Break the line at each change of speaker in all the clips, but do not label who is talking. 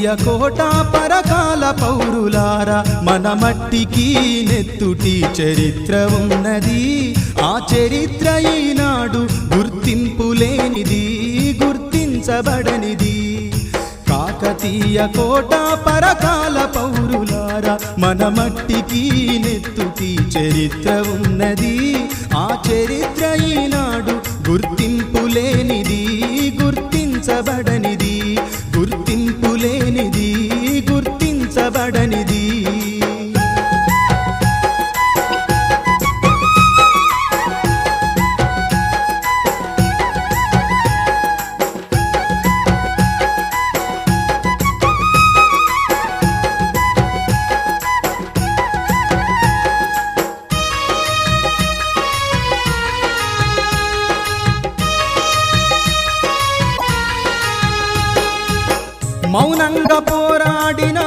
కాకతీయ కోట పరకాల పౌరులారా మన మట్టికి నెత్తుటి చరిత్ర ఉన్నది ఆ చరిత్ర ఈనాడు గుర్తింపు లేనిది గుర్తించబడనిది కాకతీయ కోట పరకాల పౌరులారా మన మట్టికి నెత్తుటి చరిత్ర ఉన్నది ఆ చరిత్ర ఈనాడు గుర్తింపు లేనిది గుర్తించబడనిది గుర్తింపు లేనిది గుర్తించబడనిది మౌనంగా పోరాడిన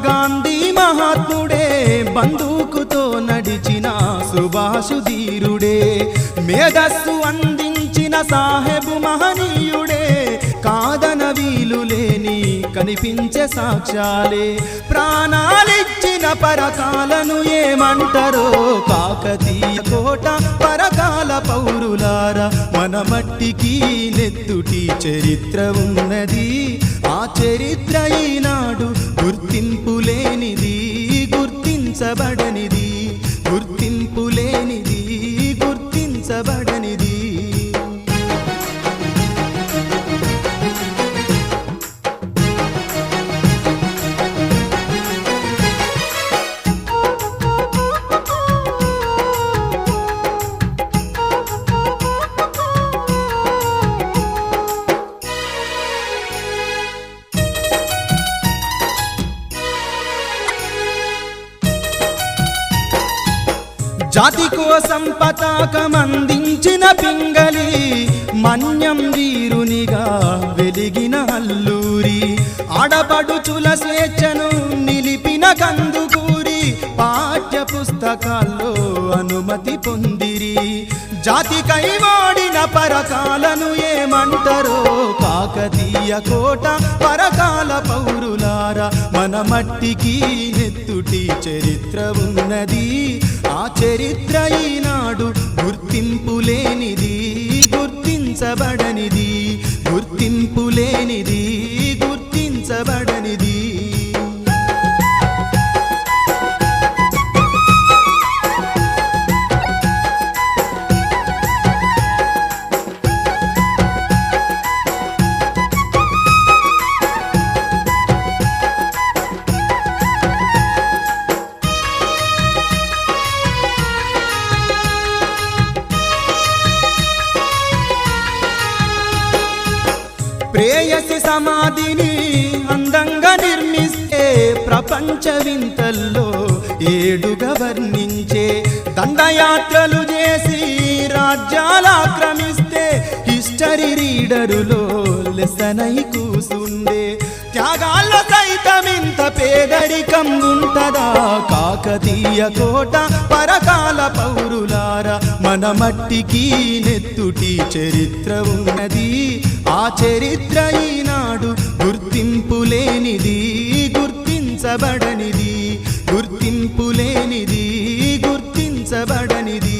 గాంధీ మహాత్ముడే బందూకుతో నడిచిన సుభాషు ధీరుడే మేధస్సు అందించిన సాహెబు మహనీయుడే కాదన వీలు లేని కనిపించే సాక్ష్యాలే ప్రాణాలిచ్చిన పరకాలను ఏమంటారో కాకతీయ కోట పరకాల పౌరులారా మన మట్టికి నెత్తుటి చరిత్ర ఉన్నది ఆ చరిత్ర ఈనాడు గుర్తింపు లేనిది గుర్తించబడనిది గుర్తింపు లేనిది గుర్తించబడనిది జాతి కోసం పతాకమందించిన పింగళి మన్యం వీరునిగా వెలిగిన అల్లూరి ఆడపడుచుల స్వేచ్ఛను నిలిపిన కందుకూరి పాఠ్య పుస్తకాల్లో అనుమతి పొందిరి జాతికై వాడిన పరకాలను ఏమంటారో కాకతీయ కోట పరకాల పౌరులారా మన మట్టికి నెత్తుటి చరిత్ర ఉన్నది ఆ చరిత్ర ఈనాడు గుర్తింపు లేనిది గుర్తించబడనిది గుర్తింపు లేనిది గుర్తించబడనిది ప్రేయసి సమాధిని అందంగా నిర్మిస్తే ప్రపంచ వింతల్లో ఏడుగా వర్ణించే దండయాత్రలు చేసి రాజ్యాలు ఆక్రమిస్తే హిస్టరీ రీడరులో లెసనై కూసుండే త్యాగాల్లో సైతం ఇంత పేదరికం ఉంటదా కాకతీయ కోట పరకాల పౌరులారా మన మట్టికి నెత్తుటి చరిత్ర ఉన్నది ఆ చరిత్ర ఈనాడు గుర్తింపు లేనిది గుర్తించబడనిది గుర్తింపు లేనిది గుర్తించబడనిది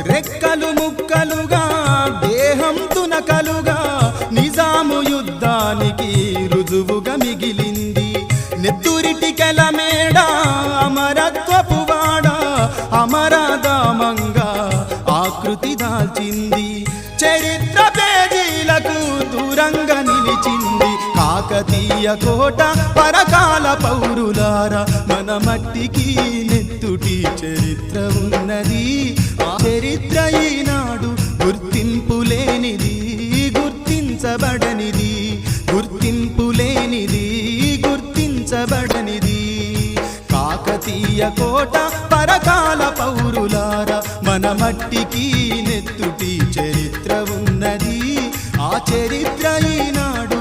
రెక్కలు ముక్కలుగా దేహం తునకలుగా నిజాము యుద్ధానికి రుజువుగా మిగిలింది నెత్తురిటికెల మేడ అమరత్వపు వాడ అమరదామంగా ఆకృతి దాల్చింది చరిత్ర పేజీలకు దూరంగా నిలిచింది కాకతీయ కోట పరకాల పౌరులారా మన మట్టికి నెత్తుటి చరిత్ర ఉన్నది ఆ చరిత్ర ఈనాడు గుర్తింపు లేనిది గుర్తించబడనిది గుర్తింపు లేనిది గుర్తించబడనిది కాకతీయ కాకతీయ కోట పరకాల పౌరులారా మన మట్టికి నెత్తుటి చరిత్ర ఉన్నది ఆ చరిత్ర ఈనాడు